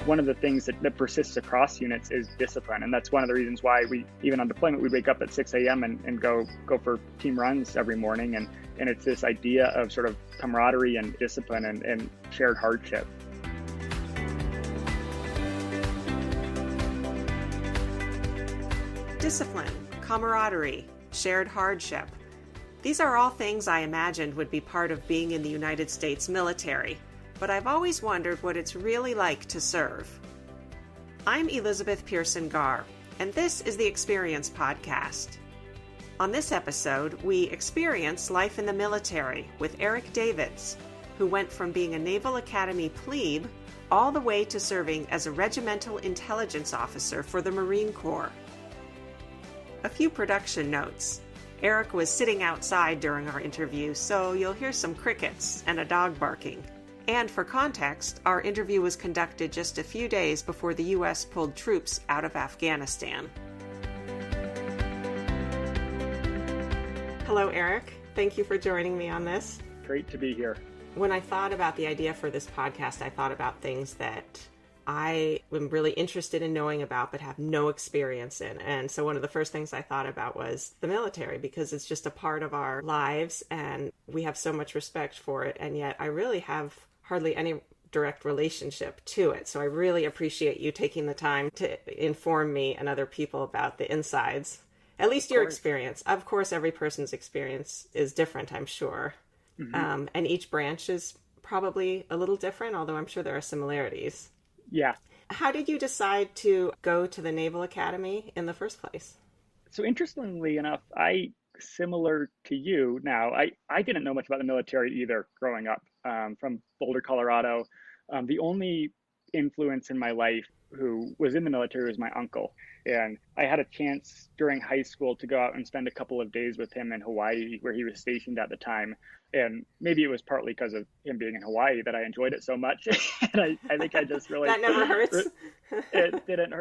one of the things that persists across units is discipline. And that's one of the reasons why we, even on deployment, we wake up at 6 a.m. and go for team runs every morning. And it's this idea of sort of camaraderie and discipline and shared hardship. Discipline, camaraderie, shared hardship. These are all things I imagined would be part of being in the United States military, but I've always wondered what it's really like to serve. I'm Elizabeth Pearson Garr, and this is the Experience Podcast. On this episode, we experience life in the military with Eric Davids, who went from being a Naval Academy plebe all the way to serving as a regimental intelligence officer for the Marine Corps. A few production notes. Eric was sitting outside during our interview, so you'll hear some crickets and a dog barking. And for context, our interview was conducted just a few days before the U.S. pulled troops out of Afghanistan. Hello, Eric. Thank you for joining me on this. Great to be here. When I thought about the idea for this podcast, I thought about things that I am really interested in knowing about but have no experience in. And so one of the first things I thought about was the military, because it's just a part of our lives and we have so much respect for it. And yet I really have hardly any direct relationship to it. So I really appreciate you taking the time to inform me and other people about the insides, at least your experience. Of course, every person's experience is different, I'm sure. Mm-hmm. And each branch is probably a little different, although I'm sure there are similarities. Yeah. How did you decide to go to the Naval Academy in the first place? So interestingly enough, similar to you now, I didn't know much about the military either growing up from Boulder, Colorado. The only influence in my life who was in the military was my uncle. And I had a chance during high school to go out and spend a couple of days with him in Hawaii, where he was stationed at the time. And maybe it was partly because of him being in Hawaii that I enjoyed it so much. And I think I just really... That never hurts. It didn't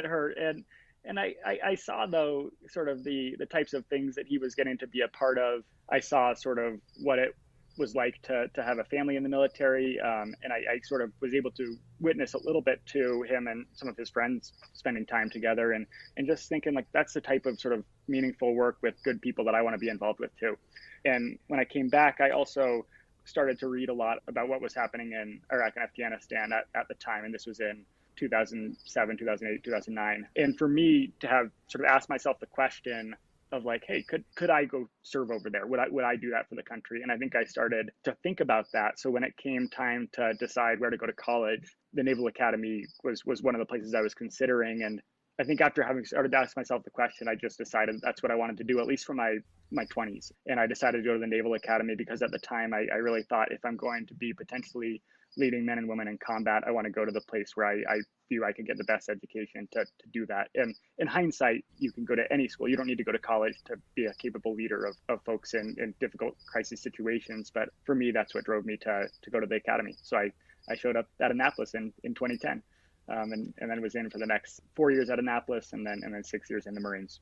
hurt. And I saw, though, sort of the types of things that he was getting to be a part of. I saw sort of what it was like to have a family in the military. And I sort of was able to witness a little bit to him and some of his friends spending time together and just thinking like that's the type of sort of meaningful work with good people that I want to be involved with too. And when I came back, I also started to read a lot about what was happening in Iraq and Afghanistan at the time. And this was in 2007, 2008, 2009. And for me to have sort of asked myself the question of like, hey, could I go serve over there? Would I do that for the country? And I think I started to think about that. So when it came time to decide where to go to college, the Naval Academy was one of the places I was considering. And I think after having started to ask myself the question, I just decided that's what I wanted to do, at least for my 20s. And I decided to go to the Naval Academy because at the time I really thought if I'm going to be potentially leading men and women in combat, I want to go to the place where I feel I can get the best education to do that. And in hindsight, you can go to any school. You don't need to go to college to be a capable leader of folks in difficult crisis situations. But for me, that's what drove me to go to the academy. So I showed up at Annapolis in 2010 and then was in for the next 4 years at Annapolis and then 6 years in the Marines.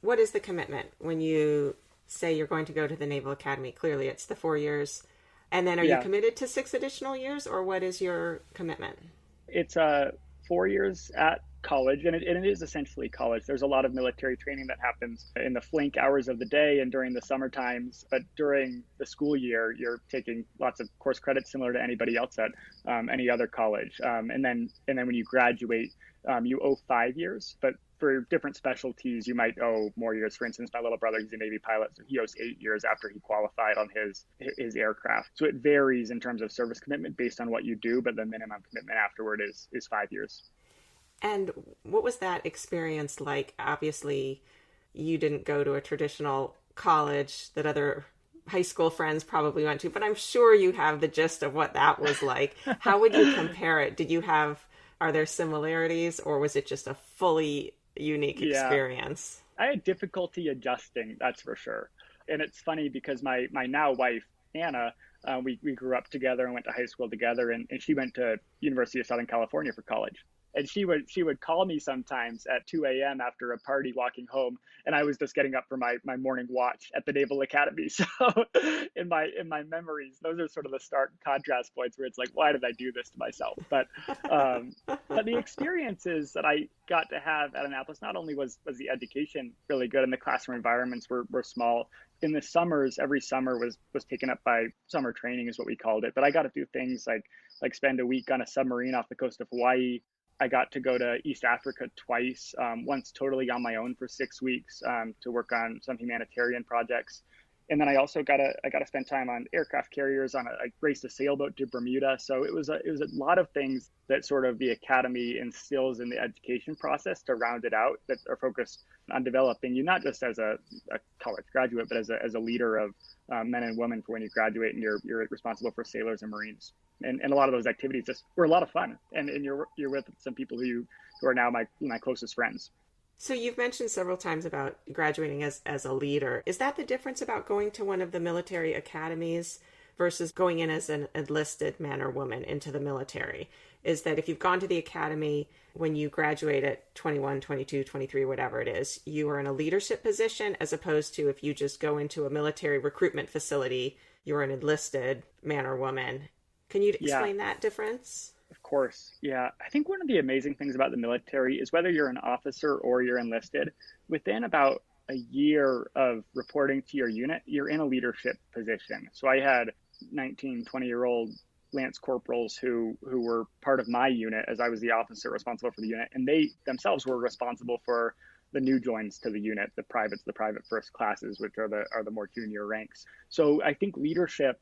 What is the commitment when you say you're going to go to the Naval Academy? Clearly, it's the 4 years. And then are you committed to 6 additional years, or what is your commitment? It's 4 years at college, and it is essentially college. There's a lot of military training that happens in the flank hours of the day and during the summer times. But during the school year, you're taking lots of course credits similar to anybody else at any other college. And then when you graduate, you owe 5 years. But for different specialties, you might owe more years. For instance, my little brother, he's a Navy pilot, so he owes 8 years after he qualified on his aircraft. So it varies in terms of service commitment based on what you do, but the minimum commitment afterward is 5 years. And what was that experience like? Obviously, you didn't go to a traditional college that other high school friends probably went to, but I'm sure you have the gist of what that was like. How would you compare it? Are there similarities, or was it just a fully unique experience? I had difficulty adjusting, that's for sure. And it's funny because my now wife, Anna, we grew up together and went to high school together, and she went to University of Southern California for college. And she would call me sometimes at 2 a.m. after a party walking home, and I was just getting up for my morning watch at the Naval Academy. So in my memories, those are sort of the stark contrast points where it's like, why did I do this to myself? But the experiences that I got to have at Annapolis, not only was the education really good, and the classroom environments were small. In the summers, every summer was taken up by summer training, is what we called it. But I got to do things like spend a week on a submarine off the coast of Hawaii. I got to go to East Africa twice, once totally on my own for 6 weeks, to work on some humanitarian projects. And then I also got to spend time on aircraft carriers. I raced a sailboat to Bermuda. So it was a lot of things that sort of the academy instills in the education process to round it out, that are focused on developing you not just as a college graduate, but as a leader of men and women for when you graduate and you're responsible for sailors and Marines. And a lot of those activities just were a lot of fun. And you're with some people who are now my closest friends. So you've mentioned several times about graduating as a leader. Is that the difference about going to one of the military academies versus going in as an enlisted man or woman into the military? Is that if you've gone to the academy, when you graduate at 21, 22, 23, whatever it is, you are in a leadership position, as opposed to if you just go into a military recruitment facility, you're an enlisted man or woman. Can you explain that difference? Of course. Yeah. I think one of the amazing things about the military is whether you're an officer or you're enlisted, within about a year of reporting to your unit, you're in a leadership position. So I had 19, 20-year-old Lance corporals who were part of my unit as I was the officer responsible for the unit. And they themselves were responsible for the new joins to the unit, the private first classes, which are the more junior ranks. So I think leadership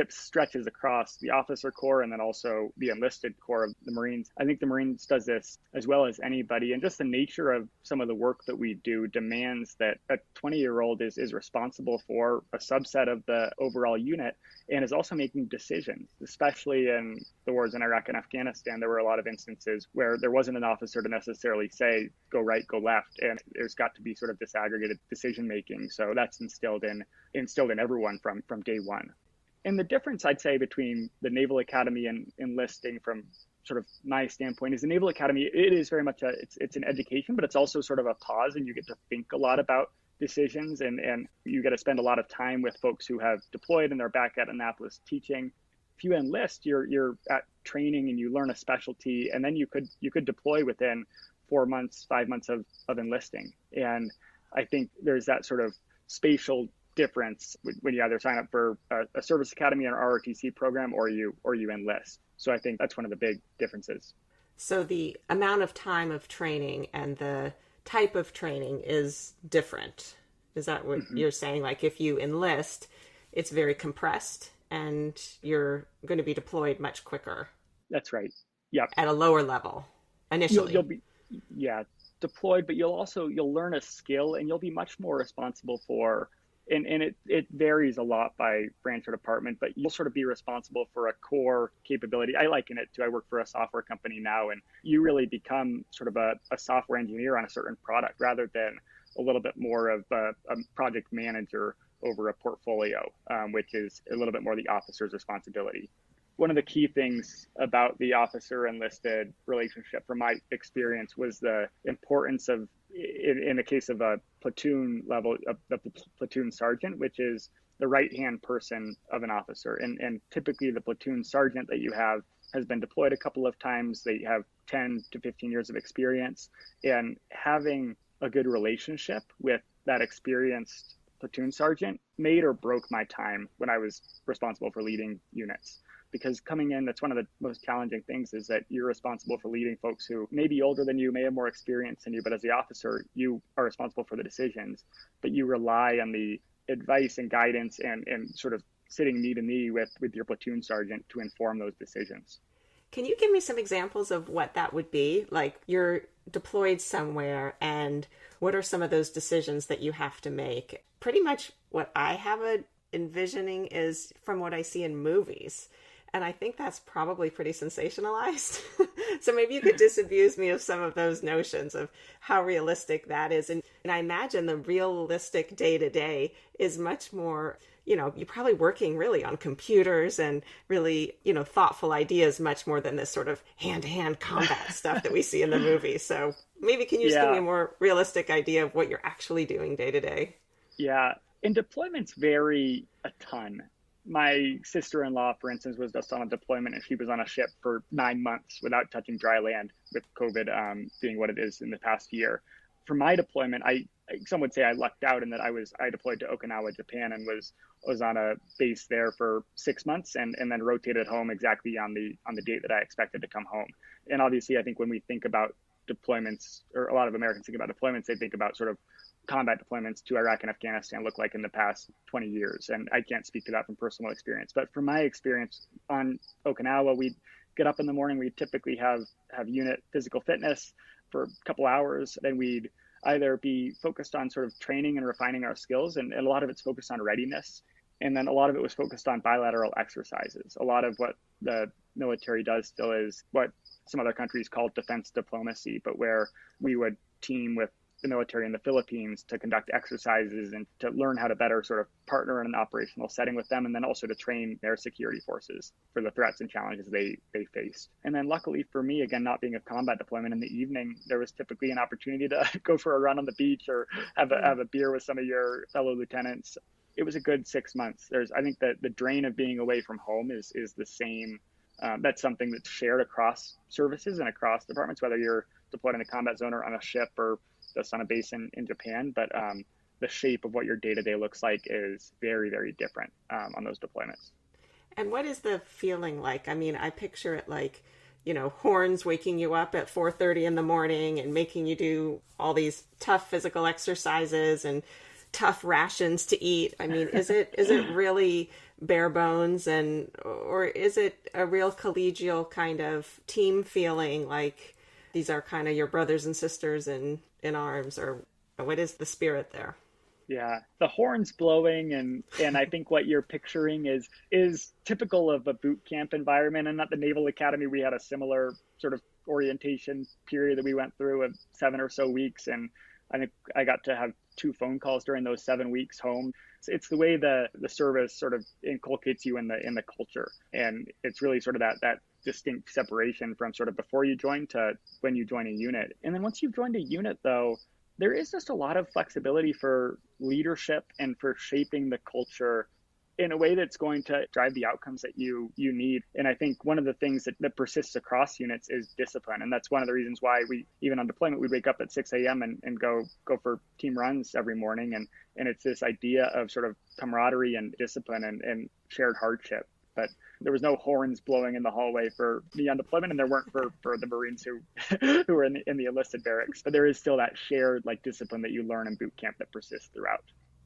stretches across the officer corps and then also the enlisted corps of the Marines. I think the Marines does this as well as anybody. And just the nature of some of the work that we do demands that a 20-year-old is responsible for a subset of the overall unit and is also making decisions, especially in the wars in Iraq and Afghanistan. There were a lot of instances where there wasn't an officer to necessarily say, go right, go left. And there's got to be sort of disaggregated decision making. So that's instilled in everyone from day one. And the difference, I'd say, between the Naval Academy and enlisting from sort of my standpoint is the Naval Academy, it is very much it's an education, but it's also sort of a pause, and you get to think a lot about decisions, and you get to spend a lot of time with folks who have deployed and they're back at Annapolis teaching. If you enlist, you're at training and you learn a specialty, and then you could deploy within 4 months, 5 months of enlisting. And I think there's that sort of spatial difference when you either sign up for a service academy or ROTC program or you enlist. So I think that's one of the big differences. So the amount of time of training and the type of training is different. Is that what you're saying? Like if you enlist, it's very compressed and you're going to be deployed much quicker. That's right. Yep. At a lower level initially. You'll be deployed, but you'll learn a skill and you'll be much more responsible for. And it varies a lot by branch or department, but you'll sort of be responsible for a core capability. I liken it to, I work for a software company now, and you really become sort of a software engineer on a certain product rather than a little bit more of a project manager over a portfolio, which is a little bit more the officer's responsibility. One of the key things about the officer enlisted relationship from my experience was the importance of, in the case of a platoon level, the platoon sergeant, which is the right-hand person of an officer. And typically the platoon sergeant that you have has been deployed a couple of times. They have 10 to 15 years of experience, and having a good relationship with that experienced platoon sergeant made or broke my time when I was responsible for leading units. Because coming in, that's one of the most challenging things, is that you're responsible for leading folks who may be older than you, may have more experience than you, but as the officer, you are responsible for the decisions, but you rely on the advice and guidance and sort of sitting knee to knee with your platoon sergeant to inform those decisions. Can you give me some examples of what that would be? Like you're deployed somewhere, and what are some of those decisions that you have to make? Pretty much what I have envisioning is from what I see in movies. And I think that's probably pretty sensationalized. So maybe you could disabuse me of some of those notions of how realistic that is. And I imagine the realistic day to day is much more, you're probably working really on computers and really, thoughtful ideas much more than this sort of hand to hand combat stuff that we see in the movies. So maybe can you just give me Yeah, a more realistic idea of what you're actually doing day to day? yeah. And deployments vary a ton. My sister-in-law, for instance, was just on a deployment and she was on a ship for 9 months without touching dry land with COVID being what it is in the past year. For my deployment, some would say I lucked out in that I deployed to Okinawa, Japan, and was on a base there for 6 months and then rotated home exactly on the date that I expected to come home. And obviously, I think when we think about deployments, or a lot of Americans think about deployments, they think about sort of combat deployments to Iraq and Afghanistan look like in the past 20 years. And I can't speak to that from personal experience. But from my experience on Okinawa, we'd get up in the morning, we'd typically have unit physical fitness for a couple hours. Then we'd either be focused on sort of training and refining our skills, and a lot of it's focused on readiness. And then a lot of it was focused on bilateral exercises. A lot of what the military does still is what some other countries call defense diplomacy, but where we would team with the military in the Philippines to conduct exercises and to learn how to better sort of partner in an operational setting with them, and then also to train their security forces for the threats and challenges they faced. And then luckily for me, again, not being a combat deployment, in the evening, there was typically an opportunity to go for a run on the beach or have a beer with some of your fellow lieutenants. It was a good 6 months. I think that the drain of being away from home is the same. That's something that's shared across services and across departments, whether you're deployed in a combat zone or on a ship or just on a base in Japan. But the shape of what your day-to-day looks like is very, very different on those deployments. And what is the feeling like? I mean, I picture it like, horns waking you up at 4:30 in the morning and making you do all these tough physical exercises and tough rations to eat. I mean, is it really bare bones, or is it a real collegial kind of team feeling, like these are kind of your brothers and sisters in arms, or what is the spirit there? Yeah, the horns blowing and I think what you're picturing is typical of a boot camp environment. And at the Naval Academy, we had a similar sort of orientation period that we went through of 7 or so weeks, and I think I got to have 2 phone calls during those 7 weeks home. It's the way the service sort of inculcates you in the culture, and it's really sort of that distinct separation from sort of before you join to when you join a unit. And then once you've joined a unit, though, there is just a lot of flexibility for leadership and for shaping the culture in a way that's going to drive the outcomes that you need. And I think one of the things that persists across units is discipline. And that's one of the reasons why we, even on deployment, we wake up at 6 a.m. and go for team runs every morning. And it's this idea of sort of camaraderie and discipline and shared hardship. But there was no horns blowing in the hallway for me on deployment, and there weren't for the Marines who who were in the enlisted barracks. But there is still that shared discipline that you learn in boot camp that persists throughout.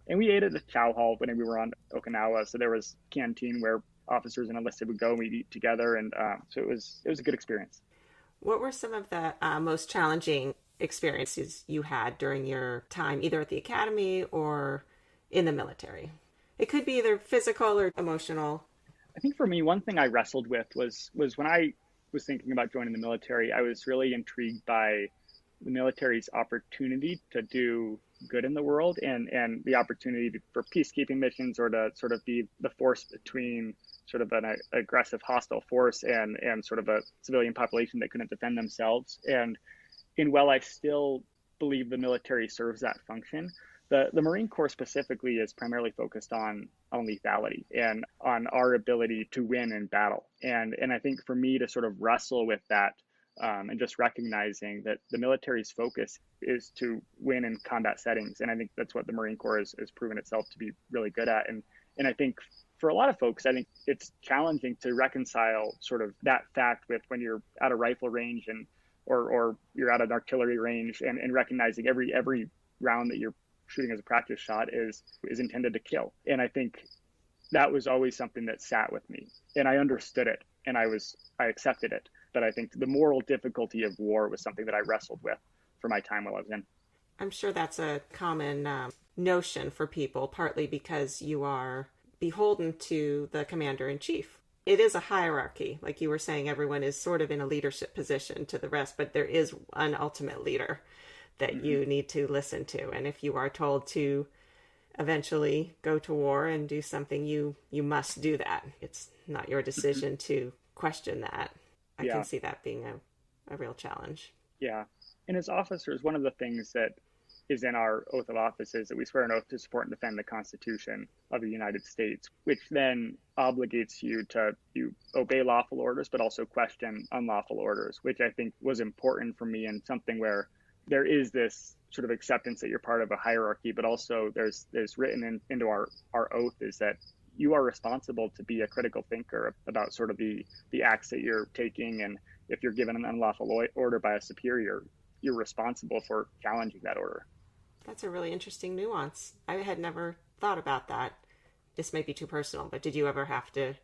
And we ate at the chow hall when we were on Okinawa, so there was canteen where officers and enlisted would go and we'd eat together, and so it was a good experience. What were some of the most challenging experiences you had during your time, either at the academy or in the military? It could be either physical or emotional. I think for me, one thing I wrestled with was when I was thinking about joining the military, I was really intrigued by the military's opportunity to do good in the world, and the opportunity for peacekeeping missions, or to sort of be the force between sort of an aggressive hostile force and sort of a civilian population that couldn't defend themselves. And while I still believe the military serves that function, the Marine Corps specifically is primarily focused on lethality and on our ability to win in battle. And I think for me to sort of wrestle with that, and just recognizing that the military's focus is to win in combat settings. And I think that's what the Marine Corps has proven itself to be really good at. And I think for a lot of folks, I think it's challenging to reconcile sort of that fact with when you're at a rifle range or you're at an artillery range, and recognizing every round that you're shooting as a practice shot is intended to kill. And I think that was always something that sat with me, and I understood it, and I accepted it. But I think the moral difficulty of war was something that I wrestled with for my time while I was in. I'm sure that's a common notion for people, partly because you are beholden to the commander in chief. it is a hierarchy. Like you were saying, everyone is sort of in a leadership position to the rest, but there is an ultimate leader that you need to listen to. And if you are told to eventually go to war and do something, you must do that. It's not your decision to question that. I can see that being a real challenge. Yeah. And as officers, one of the things that is in our oath of office is that we swear an oath to support and defend the Constitution of the United States, which then obligates you to obey lawful orders, but also question unlawful orders, which I think was important for me, and something where there is this sort of acceptance that you're part of a hierarchy, but also there's written into our oath is that you are responsible to be a critical thinker about sort of the acts that you're taking. And if you're given an unlawful order by a superior, you're responsible for challenging that order. That's a really interesting nuance. I had never thought about that. This may be too personal, but did you ever have to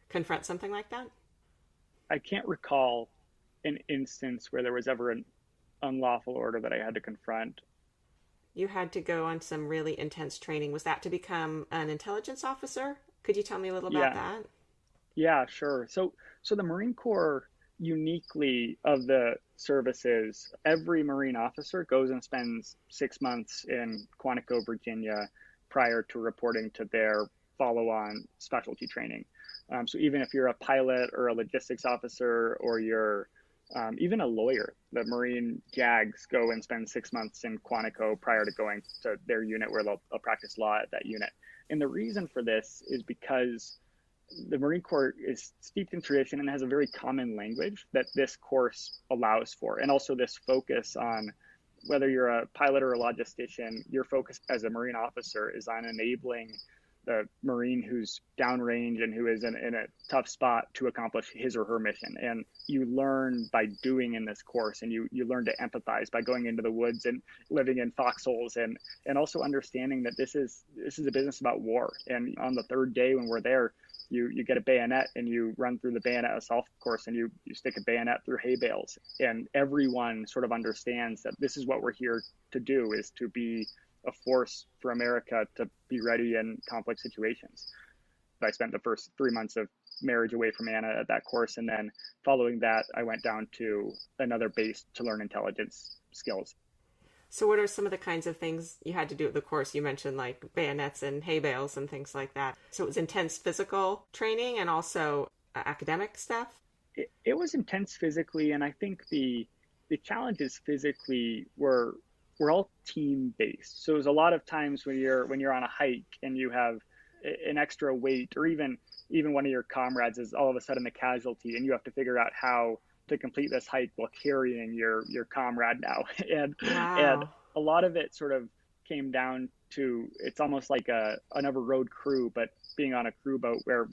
confront something like that? I can't recall an instance where there was ever an unlawful order that I had to confront. You had to go on some really intense training. Was that to become an intelligence officer? Could you tell me a little about that? Yeah, sure. So the Marine Corps, uniquely of the services, every Marine officer goes and spends 6 months in Quantico, Virginia, prior to reporting to their follow-on specialty training. So even if you're a pilot or a logistics officer, or you're even a lawyer, the Marine JAGs go and spend 6 months in Quantico prior to going to their unit where they'll practice law at that unit. And the reason for this is because the Marine Corps is steeped in tradition and has a very common language that this course allows for. And also this focus on, whether you're a pilot or a logistician, your focus as a Marine officer is on enabling the Marine who's downrange and who is in a tough spot to accomplish his or her mission. And you learn by doing in this course, and you learn to empathize by going into the woods and living in foxholes, and also understanding that this is a business about war. And on the third day when we're there, you get a bayonet and you run through the bayonet assault course, and you stick a bayonet through hay bales. And everyone sort of understands that this is what we're here to do, is to be a force for America to be ready in complex situations. I spent the first 3 months of marriage away from Anna at that course. And then following that, I went down to another base to learn intelligence skills. So what are some of the kinds of things you had to do at the course? You mentioned like bayonets and hay bales and things like that. So it was intense physical training and also academic stuff? It was intense physically. And I think the challenges physically were all team based. So it was a lot of times when you're on a hike and you have an extra weight, or even one of your comrades is all of a sudden a casualty, and you have to figure out how to complete this hike while carrying your comrade now. And a lot of it sort of came down to, it's almost like another road crew, but being on a crew boat where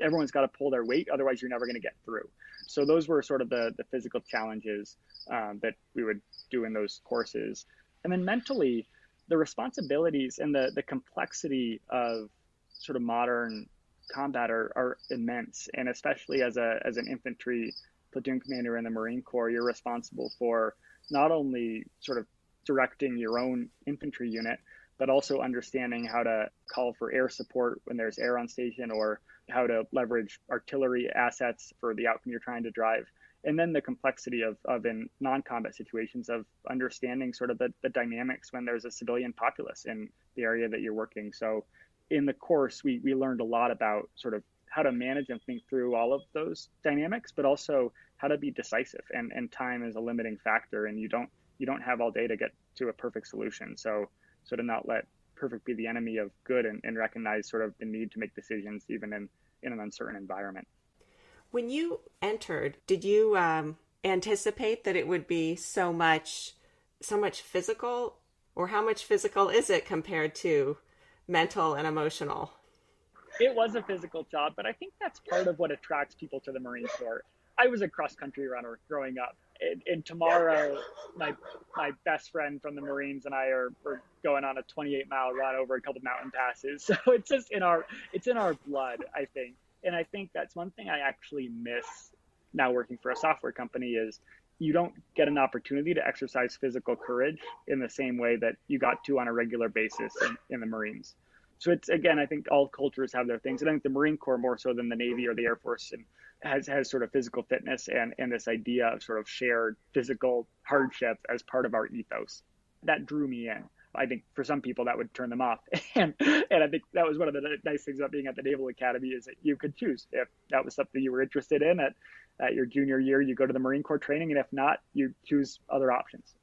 everyone's got to pull their weight, otherwise you're never going to get through. So those were sort of the physical challenges that we would do in those courses. And then mentally, the responsibilities and the complexity of sort of modern combat are immense. And especially as an infantry platoon commander in the Marine Corps, you're responsible for not only sort of directing your own infantry unit, but also understanding how to call for air support when there's air on station, or how to leverage artillery assets for the outcome you're trying to drive. And then the complexity of in non-combat situations of understanding sort of the dynamics when there's a civilian populace in the area that you're working. So in the course, we learned a lot about sort of how to manage and think through all of those dynamics, but also how to be decisive. And time is a limiting factor, and you don't have all day to get to a perfect solution. So to not let perfect be the enemy of good, and recognize sort of the need to make decisions even in an uncertain environment. When you entered, did you anticipate that it would be so much physical, or how much physical is it compared to mental and emotional? It was a physical job, but I think that's part of what attracts people to the Marine Corps. I was a cross-country runner growing up, and tomorrow my best friend from the Marines and I we're going on a 28-mile run over a couple mountain passes. So it's just in our blood, I think. And I think that's one thing I actually miss now working for a software company, is you don't get an opportunity to exercise physical courage in the same way that you got to on a regular basis in the Marines. So it's, again, I think all cultures have their things. And I think the Marine Corps more so than the Navy or the Air Force and has sort of physical fitness and this idea of sort of shared physical hardship as part of our ethos. That drew me in. I think for some people that would turn them off. And I think that was one of the nice things about being at the Naval Academy is that you could choose if that was something you were interested in at your junior year, you go to the Marine Corps training, and if not, you choose other options.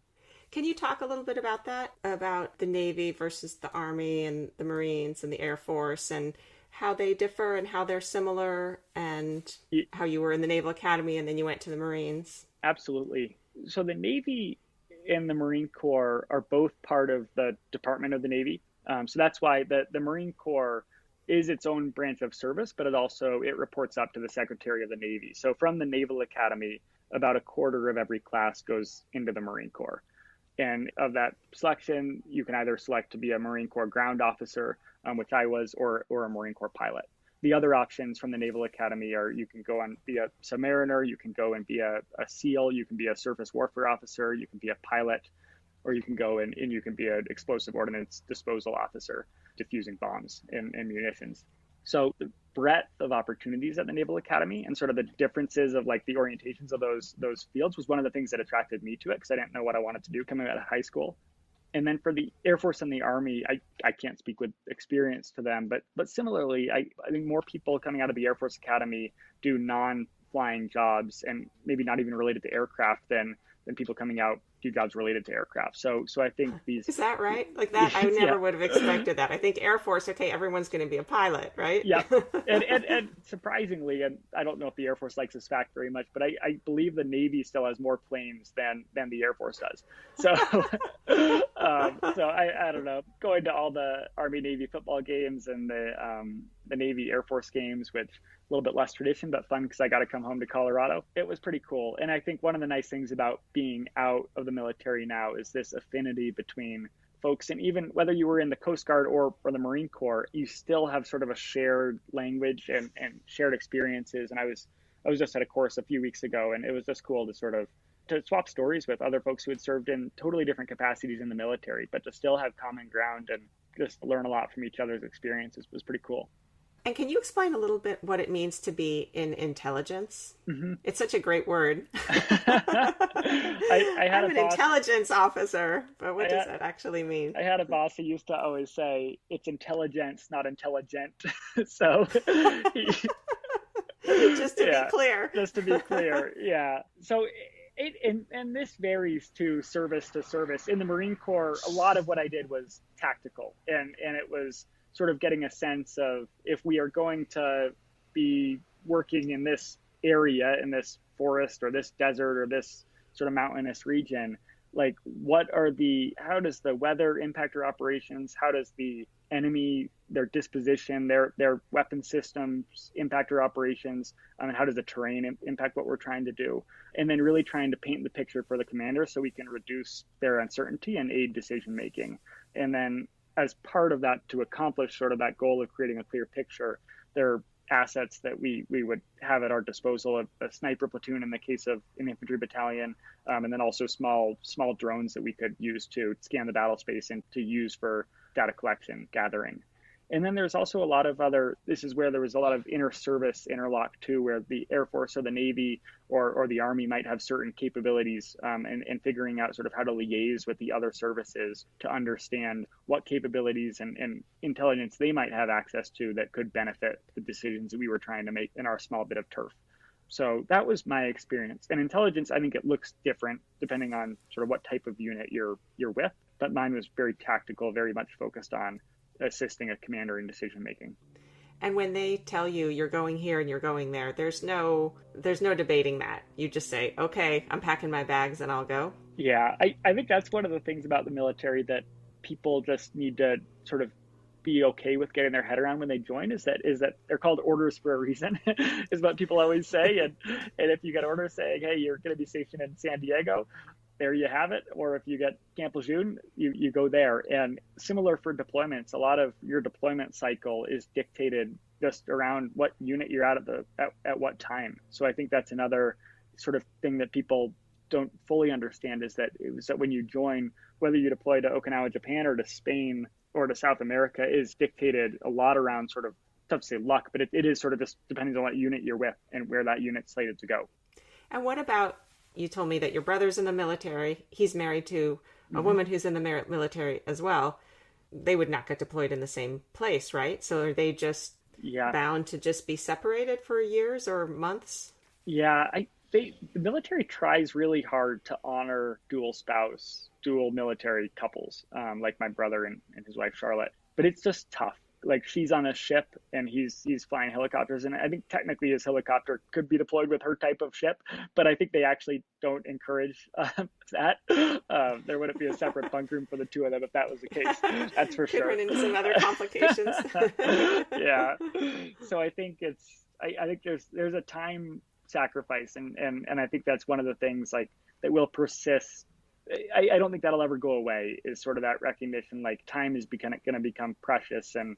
Can you talk a little bit about that, about the Navy versus the Army and the Marines and the Air Force, and how they differ and how they're similar, and how you were in the Naval Academy and then you went to the Marines? Absolutely. So the Navy and the Marine Corps are both part of the Department of the Navy. So that's why the Marine Corps is its own branch of service, but it reports up to the Secretary of the Navy. So from the Naval Academy, about a quarter of every class goes into the Marine Corps. And of that selection, you can either select to be a Marine Corps ground officer, which I was, or a Marine Corps pilot. The other options from the Naval Academy are you can go and be a submariner, you can go and be a SEAL, you can be a surface warfare officer, you can be a pilot, or you can go and you can be an explosive ordnance disposal officer, diffusing bombs and munitions. So the breadth of opportunities at the Naval Academy and sort of the differences of like the orientations of those fields was one of the things that attracted me to it, because I didn't know what I wanted to do coming out of high school. And then for the Air Force and the Army, I can't speak with experience to them, but similarly, I think more people coming out of the Air Force Academy do non-flying jobs and maybe not even related to aircraft than people coming out do jobs related to aircraft. So I think these... Is that right? Like that, I never would have expected that. I think Air Force, okay, everyone's going to be a pilot, right? Yeah. And surprisingly, and I don't know if the Air Force likes this fact very much, but I believe the Navy still has more planes than the Air Force does. So, so I don't know, going to all the Army Navy football games and the Navy Air Force games, which a little bit less tradition, but fun because I got to come home to Colorado. It was pretty cool. And I think one of the nice things about being out of the military now is this affinity between folks. And even whether you were in the Coast Guard or the Marine Corps, you still have sort of a shared language and shared experiences. And I was just at a course a few weeks ago, and it was just cool to sort of to swap stories with other folks who had served in totally different capacities in the military, but to still have common ground and just learn a lot from each other's experiences was pretty cool. And can you explain a little bit what it means to be in intelligence? Mm-hmm. It's such a great word. I'm an intelligence officer, but what does that actually mean? I had a boss who used to always say, it's intelligence, not intelligent. So just to be clear. Just to be clear, yeah. So and this varies to service. In the Marine Corps, a lot of what I did was tactical, and it was sort of getting a sense of if we are going to be working in this area, in this forest or this desert or this sort of mountainous region, like how does the weather impact our operations? How does the enemy, their disposition, their weapon systems impact our operations? And how does the terrain impact what we're trying to do? And then really trying to paint the picture for the commander so we can reduce their uncertainty and aid decision making. And then as part of that, to accomplish sort of that goal of creating a clear picture, there are assets that we would have at our disposal, a sniper platoon in the case of an infantry battalion, and then also small drones that we could use to scan the battle space and to use for data collection, gathering. And then there's also a lot of this is where there was a lot of inter-service interlock too, where the Air Force or the Navy or the Army might have certain capabilities and figuring out sort of how to liaise with the other services to understand what capabilities and intelligence they might have access to that could benefit the decisions that we were trying to make in our small bit of turf. So that was my experience. And intelligence, I think it looks different depending on sort of what type of unit you're with, but mine was very tactical, very much focused on assisting a commander in decision making. And when they tell you you're going here and you're going there, there's no debating that. You just say, okay, I'm packing my bags and I'll go. Yeah, I think that's one of the things about the military that people just need to sort of be okay with getting their head around when they join, is that they're called orders for a reason, is what people always say. And if you get orders saying, hey, you're going to be stationed in San Diego, there you have it. Or if you get Camp Lejeune, you go there. And similar for deployments, a lot of your deployment cycle is dictated just around what unit you're at what time. So I think that's another sort of thing that people don't fully understand, is that when you join, whether you deploy to Okinawa, Japan, or to Spain, or to South America is dictated a lot around sort of, tough to say luck, but it is sort of just depending on what unit you're with and where that unit's slated to go. And what about, you told me that your brother's in the military. He's married to a Mm-hmm. woman who's in the military as well. They would not get deployed in the same place, right? So are they just Yeah, bound to just be separated for years or months? yeah. The military tries really hard to honor dual spouse, dual military couples, like my brother and his wife Charlotte. But it's just tough. Like she's on a ship and he's flying helicopters, and I think technically his helicopter could be deployed with her type of ship, but I think they actually don't encourage that. There wouldn't be a separate bunk room for the two of them if that was the case. That's for Could sure. run into some other complications. Yeah. So I think I think there's a time sacrifice, and I think that's one of the things like that will persist. I don't think that'll ever go away, is sort of that recognition like time is going to become precious and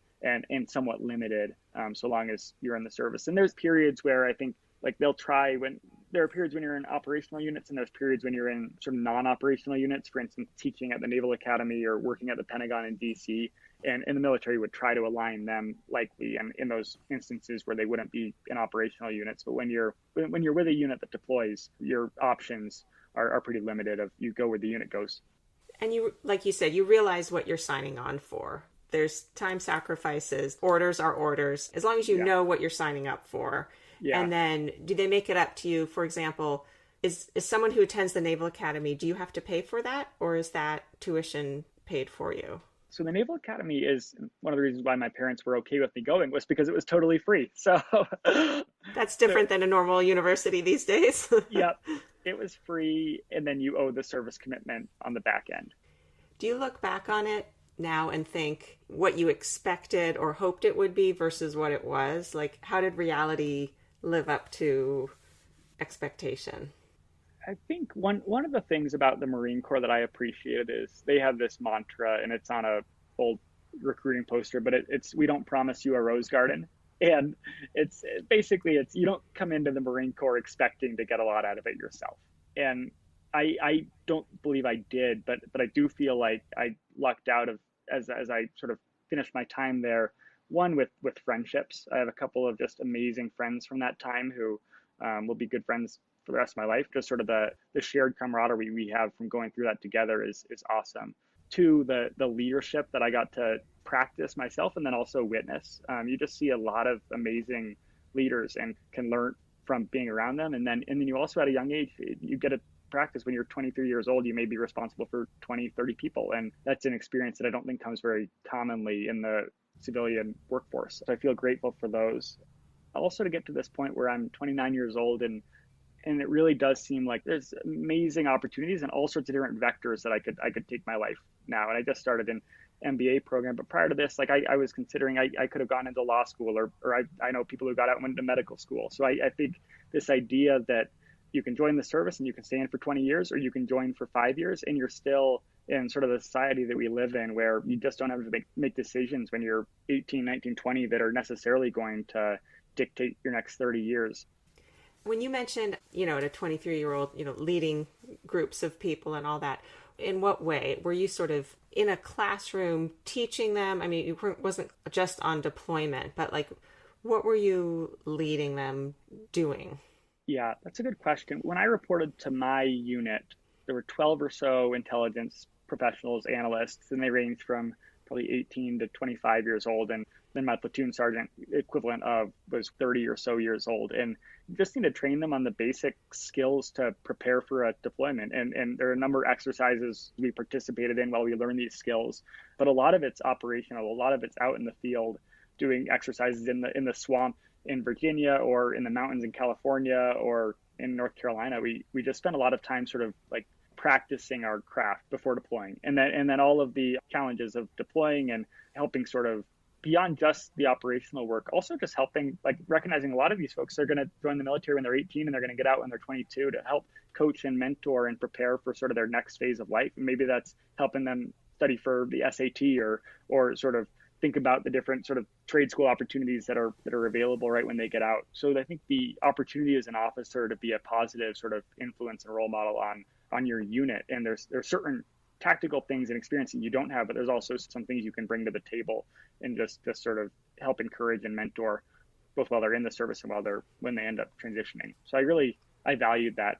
somewhat limited, so long as you're in the service. And there's periods where I think like they'll try, when there are periods when you're in operational units and there's periods when you're in sort of non-operational units, for instance teaching at the Naval Academy or working at the Pentagon in DC, and the military would try to align them likely in those instances where they wouldn't be in operational units. But when you're with a unit that deploys, your options are pretty limited. Of you go where the unit goes. And you, like you said, you realize what you're signing on for. There's time sacrifices. Orders are orders. As long as you Yeah. know what you're signing up for. Yeah. And then do they make it up to you? For example, is someone who attends the Naval Academy, do you have to pay for that? Or is that tuition paid for you? So the Naval Academy is one of the reasons why my parents were okay with me going, was because it was totally free. So That's different than a normal university these days. yeah, it was free, and then you owe the service commitment on the back end. Do you look back on it now and think what you expected or hoped it would be versus what it was? Like, how did reality live up to expectation? I think one of the things about the Marine Corps that I appreciated is they have this mantra, and it's on a old recruiting poster, but it's we don't promise you a rose garden. And it's basically it's you don't come into the Marine Corps expecting to get a lot out of it yourself. And I don't believe I did, but I do feel like I lucked out of as I sort of finished my time there. One, with friendships. I have a couple of just amazing friends from that time who will be good friends for the rest of my life. Just sort of the shared camaraderie we have from going through that together is awesome. Two, the leadership that I got to practice myself and then also witness. You just see a lot of amazing leaders and can learn from being around them. And then you also at a young age, you get to practice. When you're 23 years old, you may be responsible for 20, 30 people. And that's an experience that I don't think comes very commonly in the civilian workforce. So I feel grateful for those. Also, to get to this point where I'm 29 years old, and it really does seem like there's amazing opportunities and all sorts of different vectors that I could take my life now. And I just started an MBA program, but prior to this, like I was considering I could have gone into law school, or I know people who got out and went into medical school. So I think this idea that you can join the service and you can stay in for 20 years, or you can join for 5 years and you're still in sort of the society that we live in, where you just don't have to make decisions when you're 18, 19, 20 that are necessarily going to dictate your next 30 years. When you mentioned, at a 23-year-old, leading groups of people and all that, in what way? Were you sort of in a classroom teaching them? I mean, it wasn't just on deployment, but like, what were you leading them doing? Yeah, that's a good question. When I reported to my unit, there were 12 or so intelligence professionals, analysts, and they ranged from probably 18 to 25 years old. And then my platoon sergeant equivalent of was 30 or so years old. And you just need to train them on the basic skills to prepare for a deployment. And there are a number of exercises we participated in while we learn these skills. But a lot of it's operational. A lot of it's out in the field, doing exercises in the swamp in Virginia, or in the mountains in California, or in North Carolina. We just spent a lot of time sort of like practicing our craft before deploying. And then all of the challenges of deploying and helping sort of beyond just the operational work, also just helping, like recognizing a lot of these folks are going to join the military when they're 18 and they're going to get out when they're 22, to help coach and mentor and prepare for sort of their next phase of life. And maybe that's helping them study for the SAT, or sort of think about the different sort of trade school opportunities that are available right when they get out. So I think the opportunity as an officer to be a positive sort of influence and role model on your unit. And there's certain tactical things and experience that you don't have, but there's also some things you can bring to the table and just sort of help encourage and mentor both while they're in the service and when they end up transitioning. So I valued that.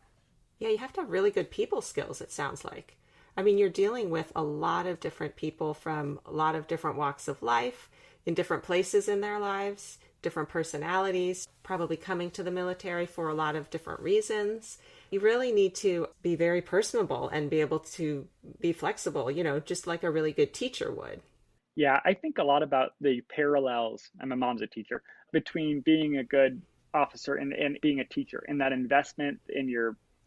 Yeah, you have to have really good people skills, it sounds like. I mean, you're dealing with a lot of different people from a lot of different walks of life, in different places in their lives, different personalities, probably coming to the military for a lot of different reasons. You really need to be very personable and be able to be flexible, just like a really good teacher would. Yeah, I think a lot about the parallels, and my mom's a teacher, between being a good officer and being a teacher, and that investment in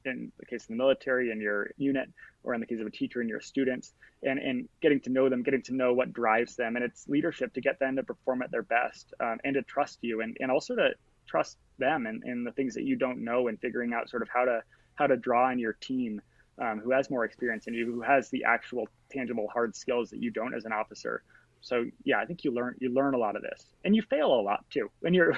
the case of the military, in your unit, or in the case of a teacher, in your students, and getting to know them, getting to know what drives them. And it's leadership to get them to perform at their best, and to trust you, and also to trust them in the things that you don't know, and figuring out sort of how to draw on your team, who has more experience than you, who has the actual tangible hard skills that you don't as an officer. So yeah, I think you learn a lot of this, and you fail a lot too when you're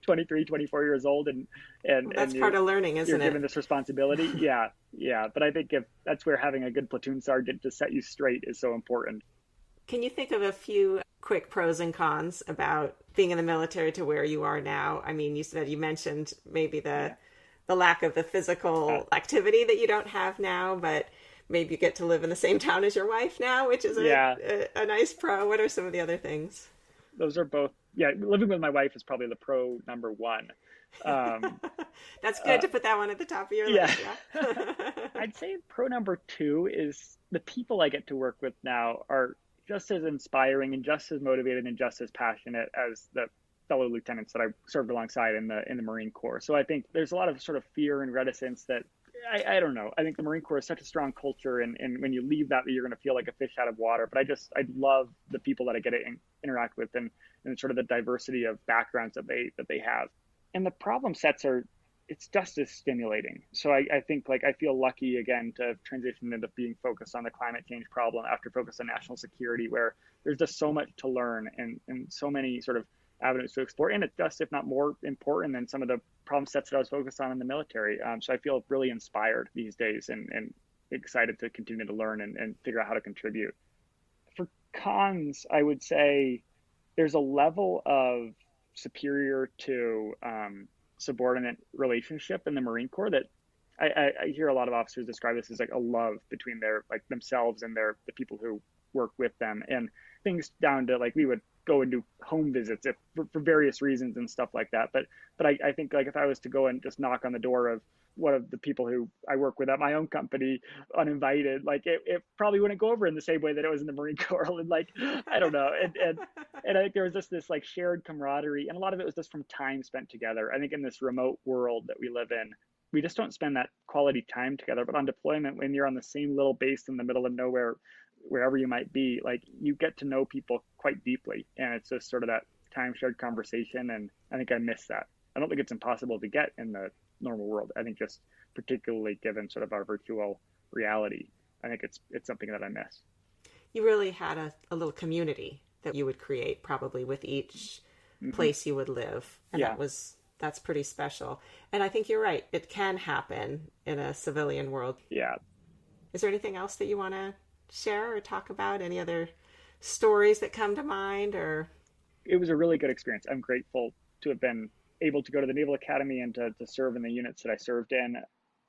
23, 24 years old, and Well, that's part of learning, isn't you're it? given this responsibility. Yeah, yeah. But I think if that's where having a good platoon sergeant to set you straight is so important. Can you think of a few quick pros and cons about being in the military to where you are now? I mean, you mentioned maybe the lack of the physical activity that you don't have now, but maybe you get to live in the same town as your wife now, which is a nice pro. What are some of the other things? Those are both. Yeah, living with my wife is probably the pro number one. That's good to put that one at the top of your list. Yeah. I'd say pro number two is the people I get to work with now are just as inspiring and just as motivated and just as passionate as the fellow lieutenants that I served alongside in the Marine Corps. So I think there's a lot of sort of fear and reticence that I don't know. I think the Marine Corps is such a strong culture, and when you leave that, you're going to feel like a fish out of water. But I love the people that I get to interact with, and sort of the diversity of backgrounds that they have. And the problem sets it's just as stimulating. So I think I feel lucky again to transition into being focused on the climate change problem after focus on national security, where there's just so much to learn and so many sort of avenues to explore. And it's just, if not more important than some of the problem sets that I was focused on in the military. So I feel really inspired these days and excited to continue to learn and figure out how to contribute. For cons, I would say there's a level of superior to subordinate relationship in the Marine Corps that I hear a lot of officers describe this as like a love between their themselves and the people who work with them, and things down to we would go and do home visits for various reasons and stuff like that. But I think if I was to go and just knock on the door of one of the people who I work with at my own company uninvited, it probably wouldn't go over in the same way that it was in the Marine Corps. And I don't know. And I think there was just this shared camaraderie, and a lot of it was just from time spent together. I think in this remote world that we live in, we just don't spend that quality time together. But on deployment, when you're on the same little base in the middle of nowhere, wherever you might be, you get to know people quite deeply, and it's just sort of that time shared conversation. And I think I miss that. I don't think it's impossible to get in the normal world. I think just particularly given sort of our virtual reality, I think it's something that I miss. You really had a little community that you would create probably with each place you would live, and that's pretty special. And I think you're right, it can happen in a civilian world. Yeah. Is there anything else that you want to share or talk about? Any other stories that come to mind? Or it was a really good experience. I'm grateful to have been able to go to the Naval Academy and to serve in the units that I served in.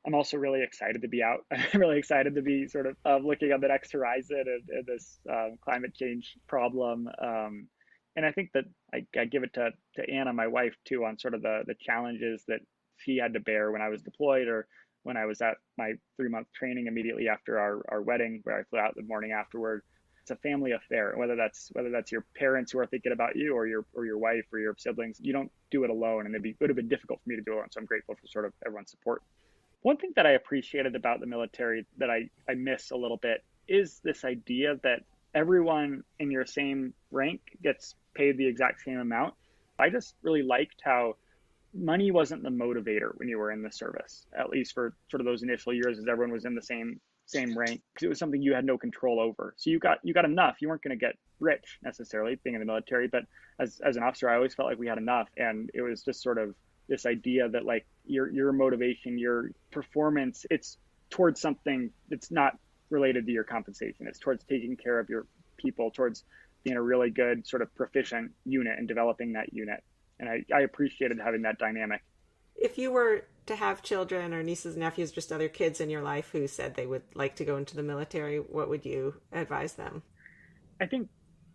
I'm also really excited to be out. I'm really excited to be sort of looking on the next horizon and this climate change problem. And I think that I give it to Anna, my wife, too, on sort of the challenges that she had to bear when I was deployed, or when I was at my 3-month training immediately after our wedding, where I flew out the morning afterward. It's a family affair, whether that's your parents who are thinking about you, or your wife or your siblings. You don't do it alone, and it would have been difficult for me to do it alone. So I'm grateful for sort of everyone's support. One thing that I appreciated about the military that I miss a little bit is this idea that everyone in your same rank gets paid the exact same amount. I just really liked how money wasn't the motivator when you were in the service, at least for sort of those initial years, as everyone was in the same rank, because it was something you had no control over. So you got enough. You weren't going to get rich necessarily being in the military, but as an officer, I always felt like we had enough. And it was just sort of this idea that your motivation, your performance, it's towards something that's not related to your compensation. It's towards taking care of your people, towards being a really good sort of proficient unit and developing that unit. And I appreciated having that dynamic. If you were to have children or nieces and nephews, just other kids in your life who said they would like to go into the military, what would you advise them? I think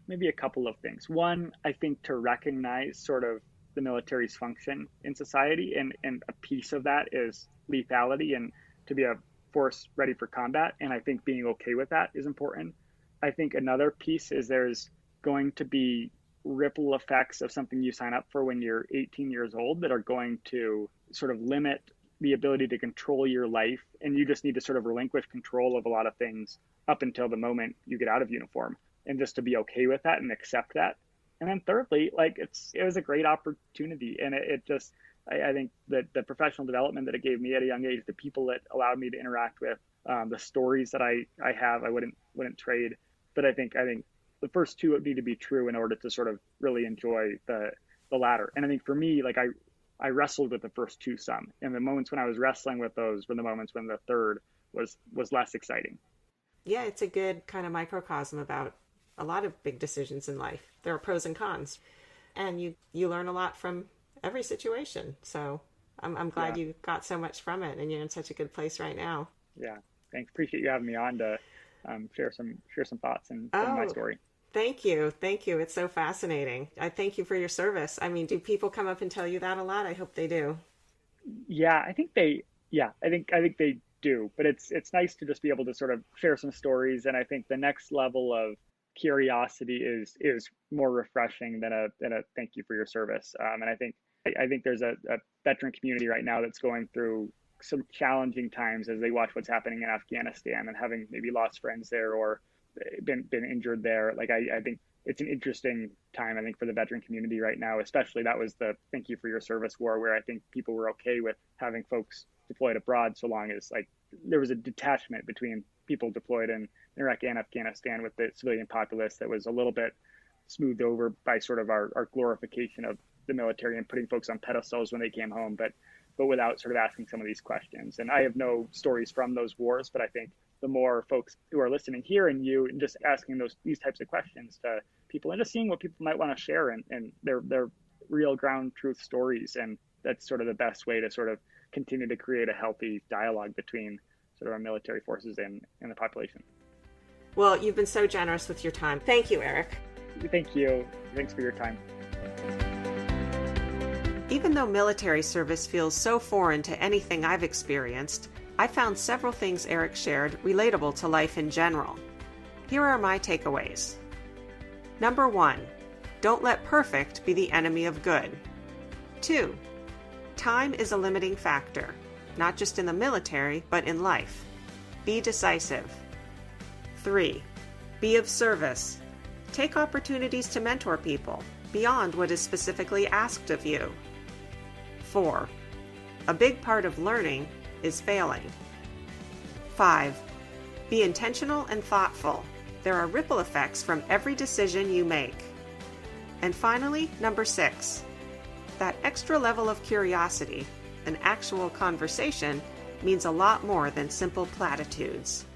maybe a couple of things. One, I think to recognize sort of the military's function in society, and a piece of that is lethality and to be a force ready for combat. And I think being okay with that is important. I think another piece is there's going to be ripple effects of something you sign up for when you're 18 years old that are going to sort of limit the ability to control your life. And you just need to sort of relinquish control of a lot of things up until the moment you get out of uniform, and just to be okay with that and accept that. And then thirdly, like it was a great opportunity. And it just, I think that the professional development that it gave me at a young age, the people that allowed me to interact with, the stories that I have, I wouldn't trade. But I think the first two would need to be true in order to sort of really enjoy the latter. And I think for me, like I wrestled with the first two some, and the moments when I was wrestling with those were the moments when the third was less exciting. Yeah, it's a good kind of microcosm about a lot of big decisions in life. There are pros and cons, and you learn a lot from every situation. So I'm glad you got so much from it, and you're in such a good place right now. Yeah, thanks. Appreciate you having me on to share some thoughts and some of my story. Thank you. It's so fascinating. I thank you for your service. I mean, do people come up and tell you that a lot? I hope they do. Yeah, I think they do. But it's nice to just be able to sort of share some stories. And I think the next level of curiosity is more refreshing than a thank you for your service. And I think there's a veteran community right now that's going through some challenging times as they watch what's happening in Afghanistan, and having maybe lost friends there or been injured there. Like I think it's an interesting time, I think, for the veteran community right now. Especially that was the thank you for your service war, where I think people were okay with having folks deployed abroad so long as like there was a detachment between people deployed in Iraq and Afghanistan with the civilian populace that was a little bit smoothed over by sort of our glorification of the military and putting folks on pedestals when they came home, but without sort of asking some of these questions. And I have no stories from those wars, but I think the more folks who are listening here and you, and just asking these types of questions to people and just seeing what people might want to share and their real ground truth stories. And that's sort of the best way to sort of continue to create a healthy dialogue between sort of our military forces and the population. Well, you've been so generous with your time. Thank you, Eric. Thank you. Thanks for your time. Even though military service feels so foreign to anything I've experienced, I found several things Eric shared relatable to life in general. Here are my takeaways. Number 1, don't let perfect be the enemy of good. 2, time is a limiting factor, not just in the military, but in life. Be decisive. 3, be of service. Take opportunities to mentor people beyond what is specifically asked of you. 4, a big part of learning is failing. 5, be intentional and thoughtful. There are ripple effects from every decision you make. And finally, number 6, that extra level of curiosity, an actual conversation, means a lot more than simple platitudes.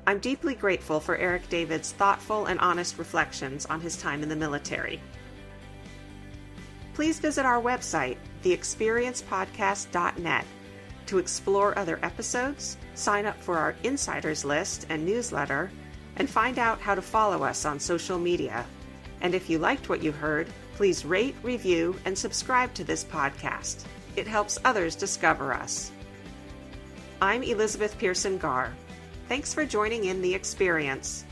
I'm deeply grateful for Eric David's thoughtful and honest reflections on his time in the military. Please visit our website, theexperiencepodcast.net, to explore other episodes, sign up for our insiders list and newsletter, and find out how to follow us on social media. And if you liked what you heard, please rate, review, and subscribe to this podcast. It helps others discover us. I'm Elizabeth Pearson Garr. Thanks for joining in The Experience.